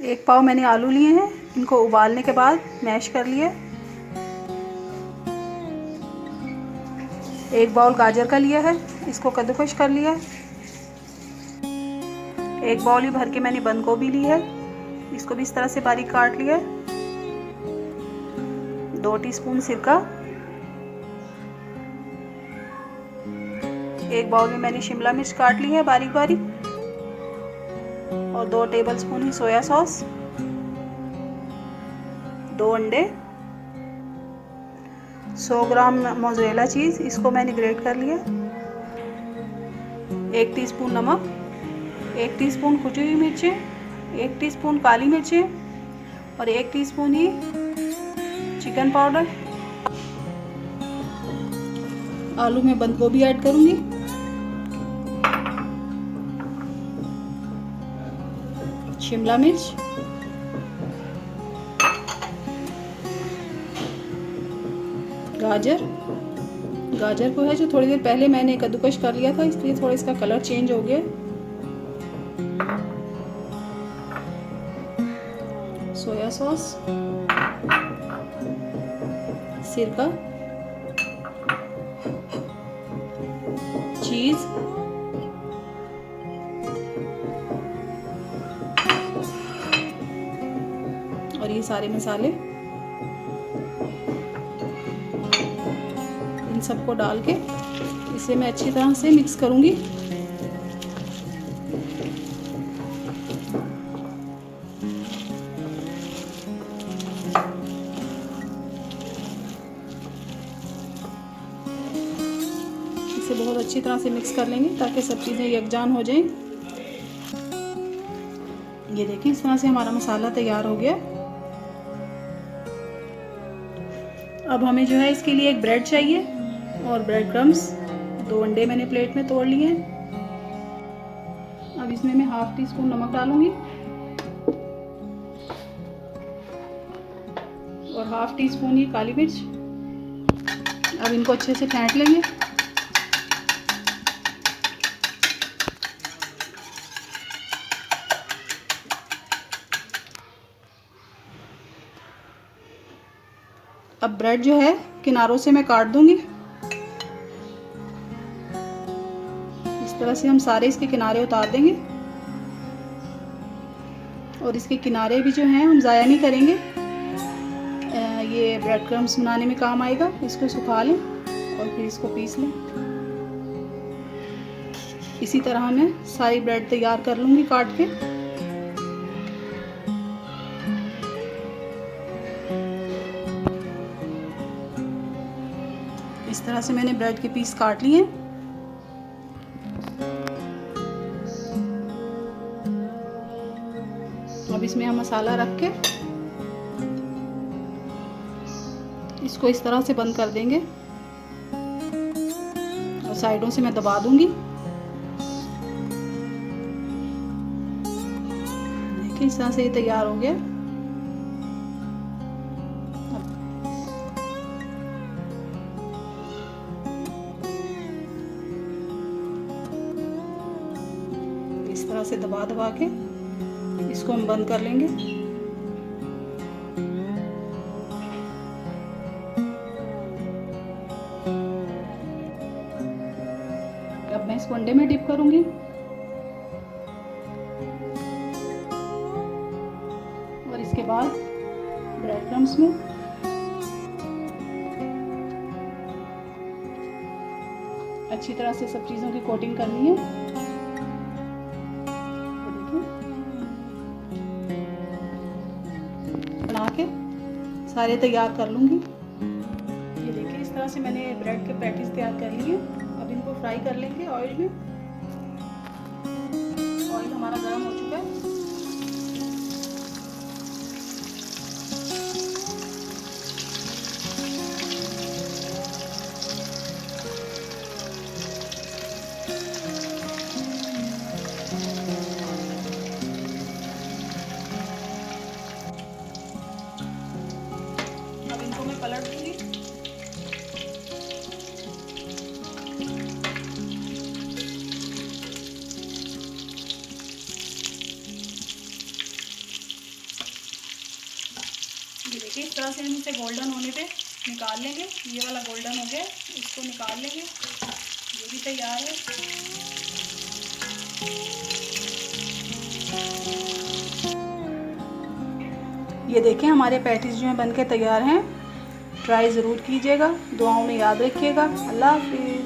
1 पाव मैंने आलू लिए हैं, इनको उबालने के बाद मैश कर लिए। 1 बाउल गाजर का लिया है, इसको कद्दूकस कर लिया। 1 बाउल ही भर के मैंने बंद गोभी ली है, इसको भी इस तरह से बारीक काट लिया। 2 टीस्पून सिरका। 1 बाउल में मैंने शिमला मिर्च काट ली है बारीक बारीक, और 2 टेबलस्पून ही सोया सॉस। 2 अंडे। 100 ग्राम मोज़रेला चीज़, इसको मैंने ग्रेट कर लिया। 1 टीस्पून नमक, 1 टीस्पून कुटी हुई मिर्चें, 1 टीस्पून काली मिर्चें और 1 टीस्पून ही चिकन पाउडर। आलू में बंद गोभी ऐड करूंगी। शिमला मिर्च, गाजर को है जो थोड़ी देर पहले मैंने कद्दूकस कर लिया था, इसलिए थोड़ा इसका कलर चेंज हो गया। सोया सॉस, सिरका, चीज, और ये सारे मसाले, इन सबको डाल के इसे मैं अच्छी तरह से मिक्स करूंगी। इसे बहुत अच्छी तरह से मिक्स कर लेंगे ताकि सब चीज़ें यकजान हो जाएं। ये देखिए, इस तरह से हमारा मसाला तैयार हो गया। अब हमें जो है इसके लिए एक ब्रेड चाहिए और ब्रेड क्रम्स। 2 अंडे मैंने प्लेट में तोड़ लिए हैं। अब इसमें मैं ½ टीस्पून नमक डालूंगी और ½ टीस्पून ही काली मिर्च। अब इनको अच्छे से फेंट लेंगे। अब ब्रेड जो है किनारों से मैं काट दूंगी। इस तरह से हम सारे इसके किनारे उतार देंगे और इसके किनारे भी जो हैं हम ज़ाया नहीं करेंगे। ये ब्रेड क्रम्स बनाने में काम आएगा। इसको सुखा लें और फिर इसको पीस लें। इसी तरह मैं सारी ब्रेड तैयार कर लूँगी काट के। इस तरह से मैंने ब्रेड के पीस काट लिए। अब इसमें हम मसाला रख के इसको इस तरह से बंद कर देंगे और साइडों से मैं दबा दूंगी। देखिए, इस तरह से ये तैयार हो गया। इस तरह से दबा दबा के इसको हम बंद कर लेंगे। अब मैं इसको अंडे में डिप करूंगी। और इसके बाद ब्रेड क्रम्स में अच्छी तरह से सब चीज़ों की कोटिंग करनी है। बना के सारे तैयार कर लूँगी। ये देखिए, इस तरह से मैंने ब्रेड के पैटीज तैयार कर लिए। अब इनको फ्राई कर लेंगे ऑयल में। ऑयल हमारा गर्म हो चुका है। अब इनको मैं पलट दूंगी। इस तरह से हम इसे गोल्डन होने पे निकाल लेंगे। ये वाला गोल्डन हो गया, इसको निकाल लेंगे। ये भी तैयार है। ये देखें हमारे पैटीज जो हैं बनके तैयार हैं। ट्राई ज़रूर कीजिएगा, दुआओं में याद रखिएगा। अल्लाह हाफिज़।